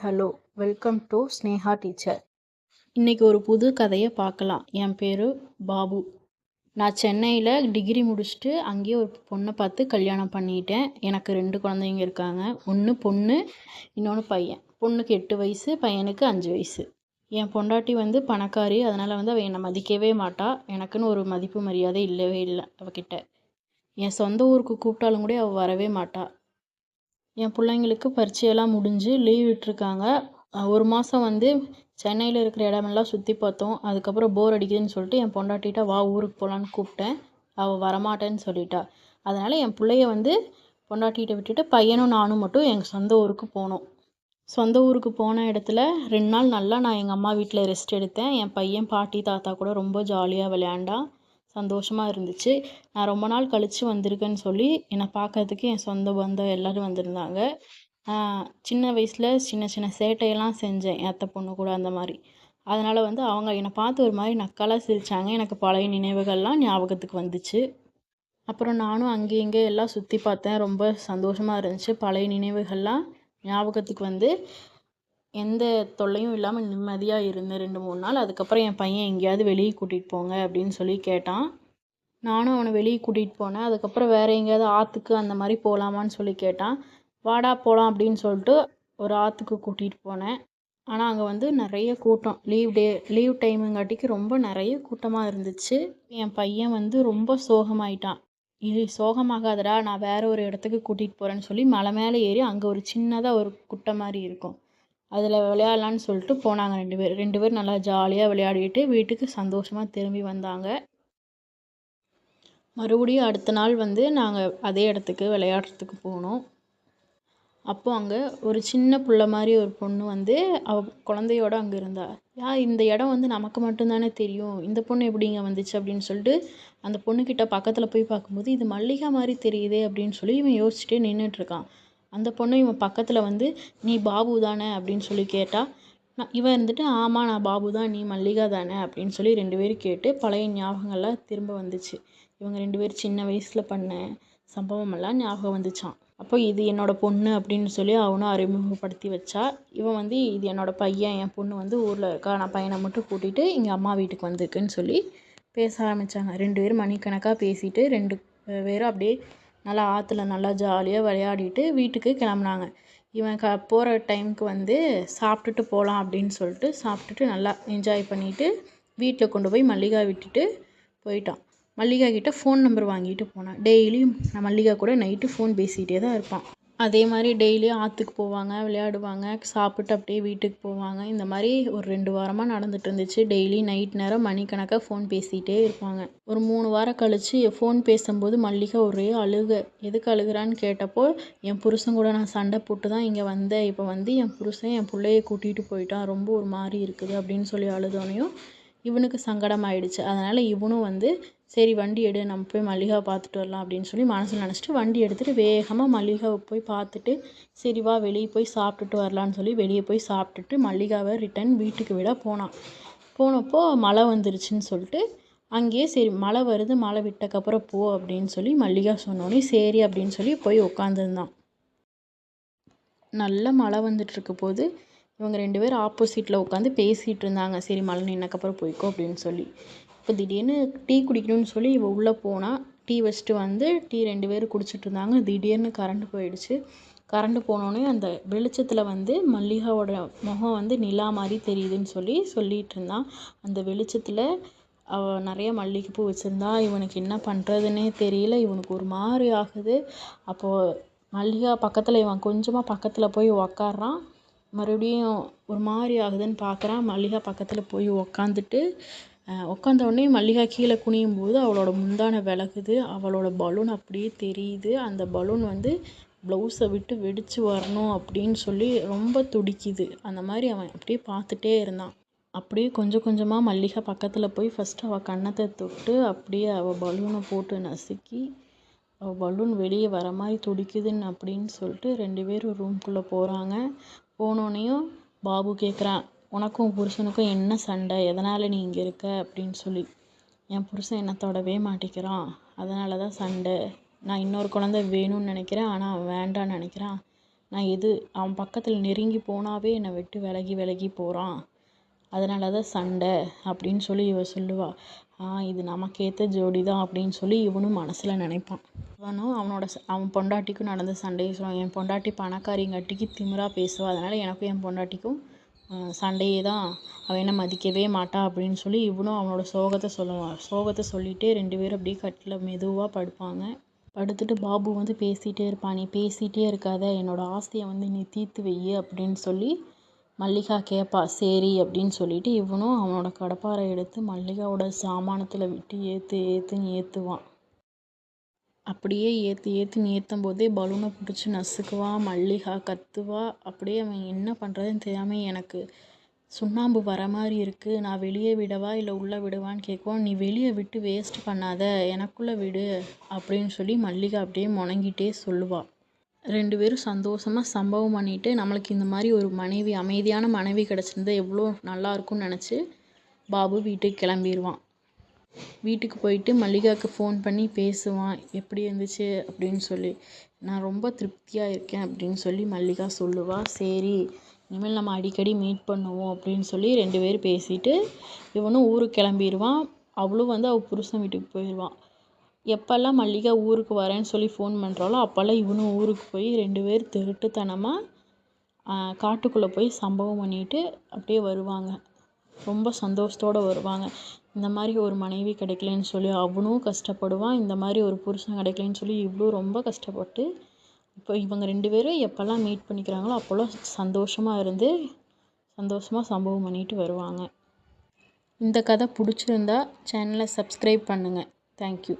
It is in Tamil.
Hello, welcome to Sneha teacher. இன்றைக்கி ஒரு புது கதையை பார்க்கலாம். என் பேர் பாபு. நான் சென்னையில் டிகிரி முடிச்சுட்டு அங்கேயே ஒரு பொண்ணை பார்த்து கல்யாணம் பண்ணிட்டேன். எனக்கு 2 குழந்தைங்க இருக்காங்க. ஒன்று பொண்ணு, இன்னொன்று பையன். பொண்ணுக்கு 8 வயசு, பையனுக்கு 5 வயசு. என் பொண்டாட்டி பணக்காரி. அதனால் அவள் என்னை மதிக்கவே மாட்டா. எனக்குன்னு ஒரு மதிப்பு மரியாதை இல்லவே இல்லை அவகிட்ட. என் சொந்த ஊருக்கு கூப்பிட்டாலும் கூட அவள் வரவே மாட்டா. என் பிள்ளைங்களுக்கு பரீட்சையெல்லாம் முடிஞ்சு லீவ் விட்டுருக்காங்க. 1 மாதம் சென்னையில் இருக்கிற இடமெல்லாம் சுற்றி பார்த்தோம். அதுக்கப்புறம் போர் அடிக்குதுன்னு சொல்லிட்டு என் பொண்டாட்டிகிட்ட வா ஊருக்கு போகலான்னு கூப்பிட்டேன். அவள் வரமாட்டேன்னு சொல்லிட்டா. அதனால் என் பிள்ளைய பொண்டாட்டிகிட்ட விட்டுட்டு பையனும் நானும் மட்டும் எங்கள் சொந்த ஊருக்கு போனோம். சொந்த ஊருக்கு போன இடத்துல 2 நாள் நல்லா நான் எங்கள் அம்மா வீட்டில் ரெஸ்ட் எடுத்தேன். என் பையன் பாட்டி தாத்தா கூட ரொம்ப ஜாலியாக விளையாண்டான். சந்தோஷமாக இருந்துச்சு. நான் ரொம்ப நாள் கழித்து வந்திருக்கேன்னு சொல்லி என்னை பார்க்கறதுக்கு என் சொந்த பந்தம் எல்லோரும் வந்திருந்தாங்க. சின்ன வயசில் சின்ன சின்ன சேட்டையெல்லாம் செஞ்சேன் என் அத்தை பொண்ணு கூட அந்த மாதிரி. அதனால் அவங்க என்னை பார்த்து ஒரு மாதிரி நக்கலாக சிரித்தாங்க. எனக்கு பழைய நினைவுகள்லாம் ஞாபகத்துக்கு வந்துச்சு. அப்புறம் நானும் அங்கே இங்கே எல்லாம் சுற்றி பார்த்தேன். ரொம்ப சந்தோஷமாக இருந்துச்சு. பழைய நினைவுகள்லாம் ஞாபகத்துக்கு எந்த தொல்லையும் இல்லாமல் நிம்மதியாக இருந்தேன் 2-3 நாள். அதுக்கப்புறம் என் பையன் எங்கேயாவது வெளியே கூட்டிகிட்டு போங்க அப்படின்னு சொல்லி கேட்டான். நானும் அவனை வெளியே கூட்டிகிட்டு போனேன். அதுக்கப்புறம் வேறு எங்கேயாவது ஆற்றுக்கு அந்த மாதிரி போகலாமான்னு சொல்லி கேட்டான். வாடா போகலாம் அப்படின்னு சொல்லிட்டு ஒரு ஆற்றுக்கு கூட்டிகிட்டு போனேன். ஆனால் அங்கே நிறைய கூட்டம். லீவ் டைமுங்காட்டிக்கு ரொம்ப நிறைய கூட்டமாக இருந்துச்சு. என் பையன் ரொம்ப சோகமாயிட்டான். இது சோகமாகாதடா, நான் வேறு ஒரு இடத்துக்கு கூட்டிகிட்டு போகிறேன்னு சொல்லி மலை மேலே ஏறி அங்கே ஒரு சின்னதாக ஒரு குட்டை மாதிரி இருக்கும். அதில் விளையாடலான்னு சொல்லிட்டு போனாங்க 2 பேர். 2 பேர் நல்லா ஜாலியாக விளையாடிட்டு வீட்டுக்கு சந்தோஷமாக திரும்பி வந்தாங்க. மறுபடியும் அடுத்த நாள் நாங்கள் அதே இடத்துக்கு விளையாடுறதுக்கு போனோம். அப்போது அங்கே ஒரு சின்ன புள்ள மாதிரி ஒரு பொண்ணு அவள் குழந்தையோட அங்கே இருந்தா. இந்த இடம் நமக்கு மட்டும்தானே தெரியும், இந்த பொண்ணு எப்படி இங்கே வந்துச்சு அப்படின்னு சொல்லிட்டு அந்த பொண்ணுக்கிட்ட பக்கத்தில் போய் பார்க்கும்போது இது மல்லிகா மாதிரி தெரியுதே அப்படின்னு சொல்லி இவன் யோசிச்சுட்டே நின்றுட்டுருக்கான். அந்த பொண்ணு இவன் பக்கத்தில் நீ பாபு தானே அப்படின்னு சொல்லி கேட்டா. இவன் ஆமாம் நான் பாபு தான், நீ மல்லிகா தானே அப்படின்னு சொல்லி 2 பேரும் கேட்டு பழைய ஞாபகங்கள்லாம் திரும்ப வந்துச்சு. இவங்க 2 பேர் சின்ன வயசில் பண்ண சம்பவமெல்லாம் ஞாபகம் வந்துச்சான். அப்போ இது என்னோடய பொண்ணு அப்படின்னு சொல்லி அவனும் அறிமுகப்படுத்தி வச்சா. இவன் இது என்னோடய பையன், என் பொண்ணு ஊரில் இருக்கா, நான் பையனை மட்டும் கூட்டிகிட்டு இங்கே அம்மா வீட்டுக்கு வந்திருக்குன்னு சொல்லி பேச ஆரம்பித்தாங்க. 2 பேரும் மணிக்கணக்காக பேசிட்டு 2 பேரும் அப்படியே நல்லா ஆற்றுல நல்லா ஜாலியாக விளையாடிட்டு வீட்டுக்கு கிளம்புனாங்க. இவன் போகிற டைமுக்கு சாப்பிட்டுட்டு போகலாம் அப்படின்னு சொல்லிட்டு சாப்பிட்டுட்டு நல்லா என்ஜாய் பண்ணிவிட்டு வீட்டில் கொண்டு போய் மல்லிகா விட்டுட்டு போயிட்டான். மல்லிகா கிட்ட ஃபோன் நம்பர் வாங்கிட்டு போனான். டெய்லியும் நான் மல்லிகா கூட நைட்டு ஃபோன் பேசிகிட்டே தான் இருப்பான். அதே மாதிரி டெய்லியும் ஆற்றுக்கு போவாங்க, விளையாடுவாங்க, சாப்பிட்டு அப்படியே வீட்டுக்கு போவாங்க. இந்த மாதிரி ஒரு 2 வாரமாக நடந்துட்டு இருந்துச்சு. டெய்லி நைட் நேரம் மணிக்கணக்காக ஃபோன் பேசிகிட்டே இருப்பாங்க. ஒரு 3 வாரம் கழித்து ஃபோன் பேசும்போது மல்லிகா ஒரே அழுக. எதுக்கு அழுகுறான்னு கேட்டப்போ, என் புருஷன் கூட நான் சண்டை போட்டு தான் இங்கே வந்தேன். இப்போ என் புருஷன் என் பிள்ளைய கூட்டிகிட்டு போயிட்டான், ரொம்ப ஒரு மாதிரி இருக்குது அப்படின்னு சொல்லி அழுதோனையும் இவனுக்கு சங்கடம் ஆயிடுச்சு. அதனால் இவனும் சரி வண்டி எடு, நம்ம போய் மல்லிகாவை பார்த்துட்டு வரலாம் அப்படின்னு சொல்லி மனசில் நினச்சிட்டு வண்டி எடுத்துகிட்டு வேகமாக மல்லிகாவை போய் பார்த்துட்டு சரி வா வெளியே போய் சாப்பிட்டுட்டு வரலான்னு சொல்லி வெளியே போய் சாப்பிட்டுட்டு மல்லிகாவை ரிட்டன் வீட்டுக்கு விட போனப்போ மழை வந்துருச்சுன்னு சொல்லிட்டு அங்கேயே சரி மழை வருது, மழை விட்டக்கப்புறம் போ அப்படின்னு சொல்லி மல்லிகா சொன்னோன்னே சரி அப்படின்னு சொல்லி போய் உட்காந்துருந்தான். நல்ல மழை வந்துட்டுருக்க போது இவங்க 2 பேரும் ஆப்போசிட்டில் உட்காந்து பேசிகிட்டு இருந்தாங்க. சரி மழை நின்னக்கப்புறம் போய்க்கோ அப்படின்னு சொல்லி. இப்போ திடீர்னு டீ குடிக்கணும்னு சொல்லி இவள் உள்ளே போனால் டீ வச்சுட்டு டீ 2 பேரும் குடிச்சிட்டு இருந்தாங்க. திடீர்னு கரண்ட் போயிடுச்சு. கரண்ட் போனோடனே அந்த வெளிச்சத்தில் மல்லிகாவோட முகம் நிலா மாதிரி தெரியுதுன்னு சொல்லிகிட்டு இருந்தான். அந்த வெளிச்சத்தில் அவள் நிறைய மல்லிகைப்பூ வச்சுருந்தா. இவனுக்கு என்ன பண்ணுறதுன்னே தெரியல. இவனுக்கு ஒரு மாதிரி ஆகுது. அப்போது மல்லிகா பக்கத்தில் இவன் கொஞ்சமாக பக்கத்தில் போய் உக்காடுறான். மறுபடியும் ஒரு மாதிரி ஆகுதுன்னு பார்க்குறான். மல்லிகா பக்கத்தில் போய் உட்காந்தோடனே மல்லிகா கீழே குனியும் போது அவளோட முந்தானை விலகுது. அவளோட பலூன் அப்படியே தெரியுது. அந்த பலூன் ப்ளவுஸை விட்டு வெடித்து வரணும் அப்படின்னு சொல்லி ரொம்ப துடிக்குது. அந்த மாதிரி அவன் அப்படியே பார்த்துட்டே இருந்தான். அப்படியே கொஞ்சம் கொஞ்சமாக மல்லிகா பக்கத்தில் போய் ஃபஸ்ட்டு அவள் கன்னத்தை தொட்டு அப்படியே அவள் பலூனை போட்டு நசுக்கி அவள் பலூன் வெளியே வர மாதிரி துடிக்குதுன்னு அப்படின்னு சொல்லிட்டு 2 பேரும் ரூம்குள்ளே போகிறாங்க. போனோடனையும் பாபு கேட்குறான், உனக்கும் புருஷனுக்கும் என்ன சண்டை, எதனால் நீ இங்கே இருக்க அப்படின்னு சொல்லி. என் புருஷன் என்னை தொடவே மாட்டேங்கிறான், அதனால தான் சண்டை. நான் இன்னொரு குழந்தை வேணும்னு நினைக்கிறேன், ஆனால் அவன் வேண்டான்னு நினைக்கிறான். அவன் பக்கத்தில் நெருங்கி போனாவே என்னை விட்டு விலகி விலகி போகிறான், அதனால தான் சண்டை அப்படின்னு சொல்லி இவ சொல்லுவா. இது நமக்கேற்ற ஜோடி தான் அப்படின்னு சொல்லி இவனும் மனசில் நினைப்பான். அவன் பொண்டாட்டிக்கும் நடந்த சண்டையை சொல்லுவான். என் பொண்டாட்டி பணக்காரிங்காட்டிக்கு திமிரா பேசுவா, அதனால் எனக்கும் என் பொண்டாட்டிக்கும் சண்டையே தான், அவன் என்ன மதிக்கவே மாட்டா அப்படின்னு சொல்லி இவனும் அவனோட சோகத்தை சொல்லுவான். சோகத்தை சொல்லிகிட்டே 2 பேரும் அப்படியே கட்டில் மெதுவாக படுப்பாங்க. படுத்துட்டு பாபு பேசிகிட்டே இருப்பான். நீ பேசிகிட்டே இருக்காத, என்னோடய ஆசையை நீ தீர்த்து வை அப்படின்னு சொல்லி மல்லிகா கேட்பா. சரி அப்படின்னு சொல்லிட்டு இவனும் அவனோட கடப்பாரை எடுத்து மல்லிகாவோட சாமானத்தில் விட்டு ஏற்றுன்னு ஏற்றுவான். அப்படியே ஏற்றுன்னு ஏற்றும் போதே பலூனை பிடிச்சி நசுக்குவான். மல்லிகா கத்துவா. அப்படியே அவன் என்ன பண்ணுறதுன்னு தெரியாமல் எனக்கு சுண்ணாம்பு வர மாதிரி இருக்குது, நான் வெளியே விடவா இல்லை உள்ளே விடுவான்னு கேட்குவோம். நீ வெளியே விட்டு வேஸ்ட் பண்ணாத, எனக்குள்ளே விடு அப்படின்னு சொல்லி மல்லிகா அப்படியே முணங்கிட்டே சொல்லுவாள். 2 பேரும் சந்தோஷமாக சம்பவம் பண்ணிவிட்டு நம்மளுக்கு இந்த மாதிரி ஒரு மனைவி, அமைதியான மனைவி கிடச்சிருந்தா எவ்வளோ நல்லாயிருக்கும்னு நினச்சி பாபு வீட்டுக்கு கிளம்பிடுவான். வீட்டுக்கு போயிட்டு மல்லிகாவுக்கு ஃபோன் பண்ணி பேசுவான். எப்படி இருந்துச்சு அப்படின்னு சொல்லி. நான் ரொம்ப திருப்தியாக இருக்கேன் அப்படின்னு சொல்லி மல்லிகா சொல்லுவாள். சரி, இனிமேல் நம்ம அடிக்கடி மீட் பண்ணுவோம் அப்படின்னு சொல்லி 2 பேரும் பேசிட்டு இவனும் ஊருக்கு கிளம்பிடுவான். அவளும் அவள் புருஷன் வீட்டுக்கு போயிடுவான். எப்போல்லாம் மல்லிகா ஊருக்கு வரேன்னு சொல்லி ஃபோன் பண்ணுறாளோ அப்போல்லாம் இவனும் ஊருக்கு போய் 2 பேர் திருட்டுத்தனமாக காட்டுக்குள்ளே போய் சம்பவம் பண்ணிட்டு அப்படியே வருவாங்க. ரொம்ப சந்தோஷத்தோடு வருவாங்க. இந்த மாதிரி ஒரு மனைவி கிடைக்கலன்னு சொல்லி அவனும் கஷ்டப்படுவான். இந்த மாதிரி ஒரு புருஷன் கிடைக்கலன்னு சொல்லி இவ்வளோ ரொம்ப கஷ்டப்பட்டு இப்போ இவங்க 2 பேரும் எப்போல்லாம் மீட் பண்ணிக்கிறாங்களோ அப்போல்லாம் சந்தோஷமாக இருந்து சந்தோஷமாக சம்பவம் பண்ணிட்டு வருவாங்க. இந்த கதை பிடிச்சிருந்தா சேனலை சப்ஸ்கிரைப் பண்ணுங்கள். தேங்க்யூ.